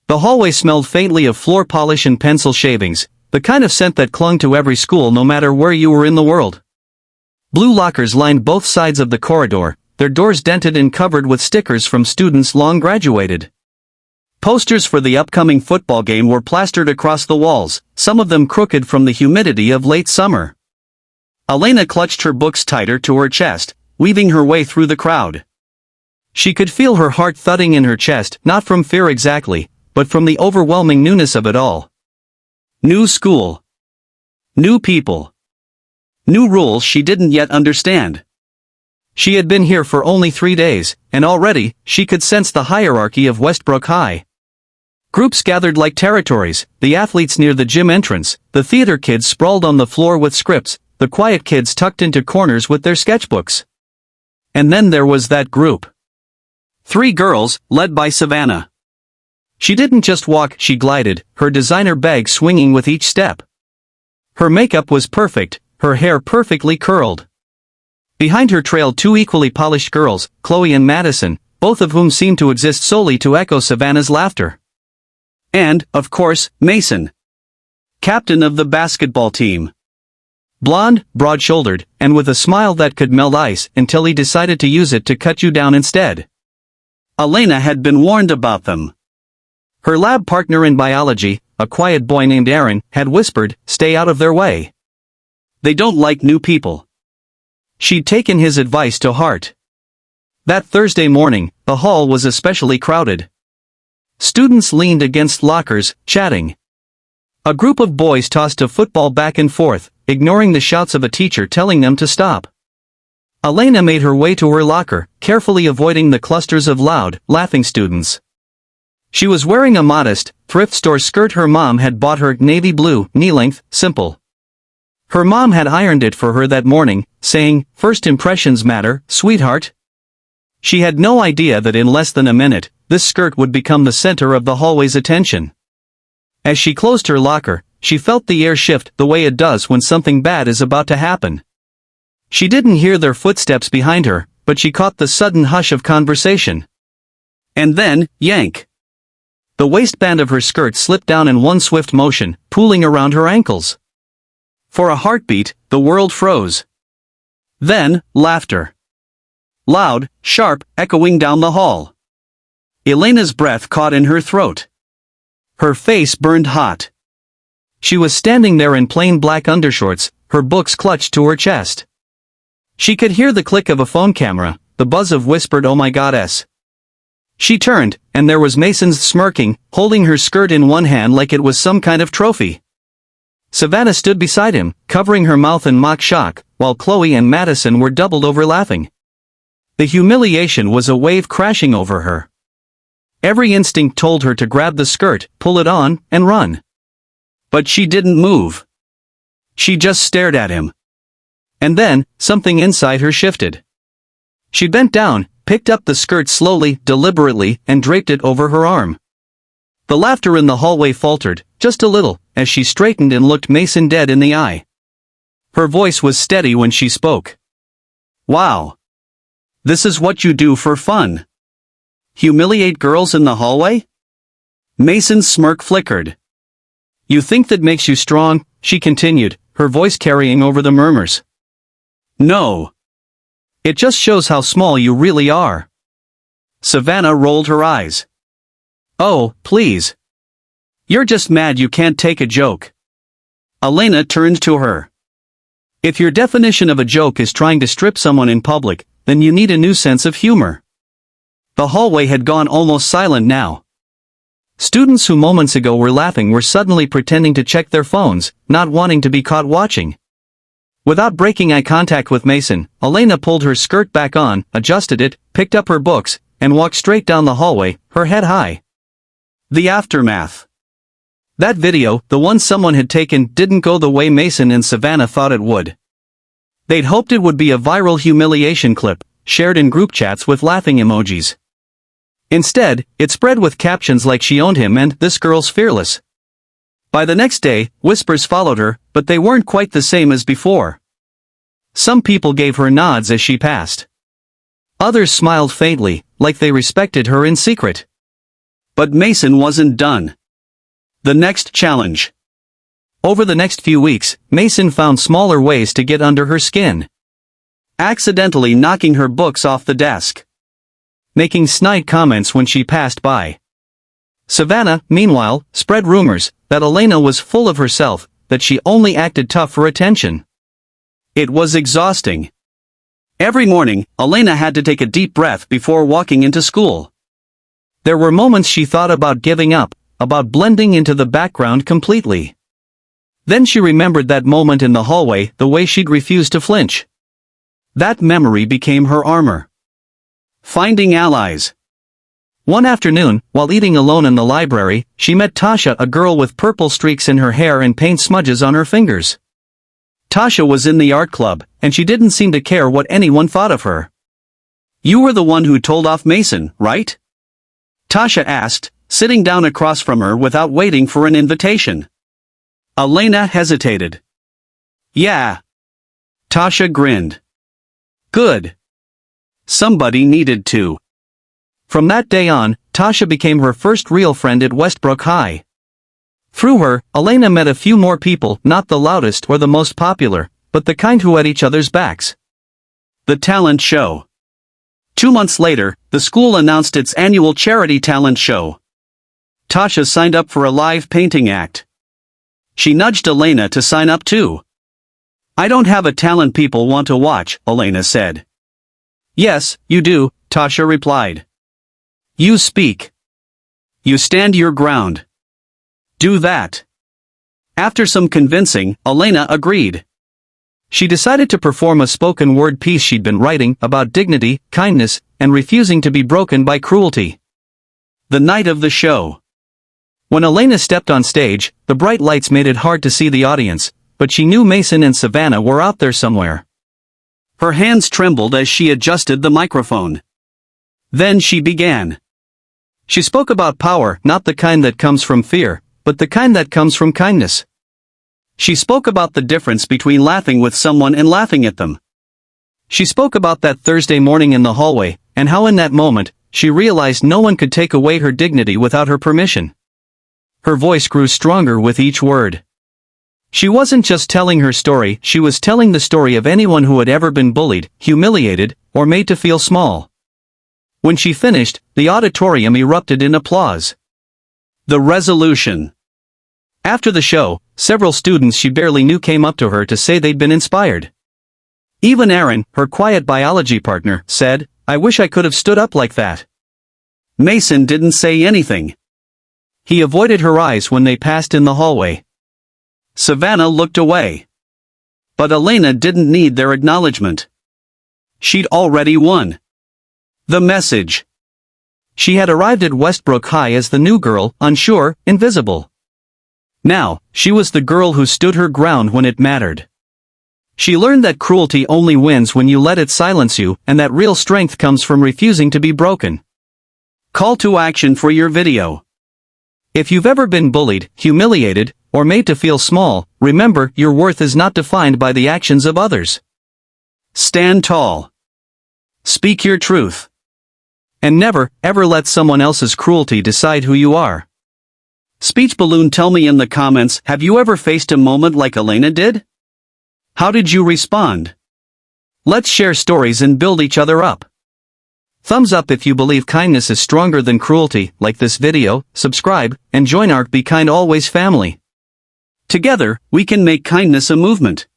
The hallway smelled faintly of floor polish and pencil shavings, the kind of scent that clung to every school no matter where you were in the world. Blue lockers lined both sides of the corridor, their doors dented and covered with stickers from students long graduated. Posters for the upcoming football game were plastered across the walls, some of them crooked from the humidity of late summer. Elena clutched her books tighter to her chest, weaving her way through the crowd. She could feel her heart thudding in her chest, not from fear exactly, but from the overwhelming newness of it all. New school. New people. New rules she didn't yet understand. She had been here for only 3 days, and already, she could sense the hierarchy of Westbrook High. Groups gathered like territories, the athletes near the gym entrance, the theater kids sprawled on the floor with scripts, the quiet kids tucked into corners with their sketchbooks. And then there was that group. 3 girls, led by Savannah. She didn't just walk, she glided, her designer bag swinging with each step. Her makeup was perfect, her hair perfectly curled. Behind her trailed 2 equally polished girls, Chloe and Madison, both of whom seemed to exist solely to echo Savannah's laughter. And, of course, Mason. Captain of the basketball team. Blonde, broad-shouldered, and with a smile that could melt ice until he decided to use it to cut you down instead. Elena had been warned about them. Her lab partner in biology, a quiet boy named Aaron, had whispered, "Stay out of their way. They don't like new people." She'd taken his advice to heart. That Thursday morning, the hall was especially crowded. Students leaned against lockers, chatting. A group of boys tossed a football back and forth, ignoring the shouts of a teacher telling them to stop. Elena made her way to her locker, carefully avoiding the clusters of loud, laughing students. She was wearing a modest, thrift store skirt her mom had bought her, navy blue, knee-length, simple. Her mom had ironed it for her that morning, saying, "First impressions matter, sweetheart." She had no idea that in less than a minute, this skirt would become the center of the hallway's attention. As she closed her locker, she felt the air shift the way it does when something bad is about to happen. She didn't hear their footsteps behind her, but she caught the sudden hush of conversation. And then, yank. The waistband of her skirt slipped down in one swift motion, pooling around her ankles. For a heartbeat, the world froze. Then, laughter. Loud, sharp, echoing down the hall. Elena's breath caught in her throat. Her face burned hot. She was standing there in plain black undershorts, her books clutched to her chest. She could hear the click of a phone camera, the buzz of whispered "Oh my goddess." She turned, and there was Mason's smirking, holding her skirt in one hand like it was some kind of trophy. Savannah stood beside him, covering her mouth in mock shock, while Chloe and Madison were doubled over laughing. The humiliation was a wave crashing over her. Every instinct told her to grab the skirt, pull it on, and run. But she didn't move. She just stared at him. And then, something inside her shifted. She bent down, picked up the skirt slowly, deliberately, and draped it over her arm. The laughter in the hallway faltered, just a little, as she straightened and looked Mason dead in the eye. Her voice was steady when she spoke. "Wow. This is what you do for fun? Humiliate girls in the hallway?" Mason's smirk flickered. "You think that makes you strong?" she continued, her voice carrying over the murmurs. "No. It just shows how small you really are." Savannah rolled her eyes. "Oh, please. You're just mad you can't take a joke." Elena turned to her. "If your definition of a joke is trying to strip someone in public, then you need a new sense of humor." The hallway had gone almost silent now. Students who moments ago were laughing were suddenly pretending to check their phones, not wanting to be caught watching. Without breaking eye contact with Mason, Elena pulled her skirt back on, adjusted it, picked up her books, and walked straight down the hallway, her head high. The aftermath. That video, the one someone had taken, didn't go the way Mason and Savannah thought it would. They'd hoped it would be a viral humiliation clip, shared in group chats with laughing emojis. Instead, it spread with captions like "She owned him" and "This girl's fearless." By the next day, whispers followed her, but they weren't quite the same as before. Some people gave her nods as she passed. Others smiled faintly, like they respected her in secret. But Mason wasn't done. The next challenge. Over the next few weeks, Mason found smaller ways to get under her skin. Accidentally knocking her books off the desk. Making snide comments when she passed by. Savannah, meanwhile, spread rumors that Elena was full of herself, that she only acted tough for attention. It was exhausting. Every morning, Elena had to take a deep breath before walking into school. There were moments she thought about giving up, about blending into the background completely. Then she remembered that moment in the hallway, the way she'd refused to flinch. That memory became her armor. Finding allies. One afternoon, while eating alone in the library, she met Tasha, a girl with purple streaks in her hair and paint smudges on her fingers. Tasha was in the art club, and she didn't seem to care what anyone thought of her. "You were the one who told off Mason, right?" Tasha asked, sitting down across from her without waiting for an invitation. Elena hesitated. "Yeah." Tasha grinned. "Good. Somebody needed to." From that day on, Tasha became her first real friend at Westbrook High. Through her, Elena met a few more people, not the loudest or the most popular, but the kind who had each other's backs. The talent show. 2 months later, the school announced its annual charity talent show. Tasha signed up for a live painting act. She nudged Elena to sign up too. "I don't have a talent people want to watch," Elena said. "Yes, you do," Tasha replied. "You speak. You stand your ground. Do that." After some convincing, Elena agreed. She decided to perform a spoken word piece she'd been writing about dignity, kindness, and refusing to be broken by cruelty. The night of the show. When Elena stepped on stage, the bright lights made it hard to see the audience, but she knew Mason and Savannah were out there somewhere. Her hands trembled as she adjusted the microphone. Then she began. She spoke about power, not the kind that comes from fear, but the kind that comes from kindness. She spoke about the difference between laughing with someone and laughing at them. She spoke about that Thursday morning in the hallway, and how in that moment, she realized no one could take away her dignity without her permission. Her voice grew stronger with each word. She wasn't just telling her story, she was telling the story of anyone who had ever been bullied, humiliated, or made to feel small. When she finished, the auditorium erupted in applause. The resolution. After the show, several students she barely knew came up to her to say they'd been inspired. Even Aaron, her quiet biology partner, said, "I wish I could have stood up like that." Mason didn't say anything. He avoided her eyes when they passed in the hallway. Savannah looked away. But Elena didn't need their acknowledgement. She'd already won. The message. She had arrived at Westbrook High as the new girl, unsure, invisible. Now, she was the girl who stood her ground when it mattered. She learned that cruelty only wins when you let it silence you, and that real strength comes from refusing to be broken. Call to action for your video. If you've ever been bullied, humiliated, or made to feel small, remember, your worth is not defined by the actions of others. Stand tall. Speak your truth. And never, ever let someone else's cruelty decide who you are. Speech balloon, tell me in the comments, have you ever faced a moment like Elena did? How did you respond? Let's share stories and build each other up. Thumbs up if you believe kindness is stronger than cruelty, like this video, subscribe, and join our Be Kind Always family. Together, we can make kindness a movement.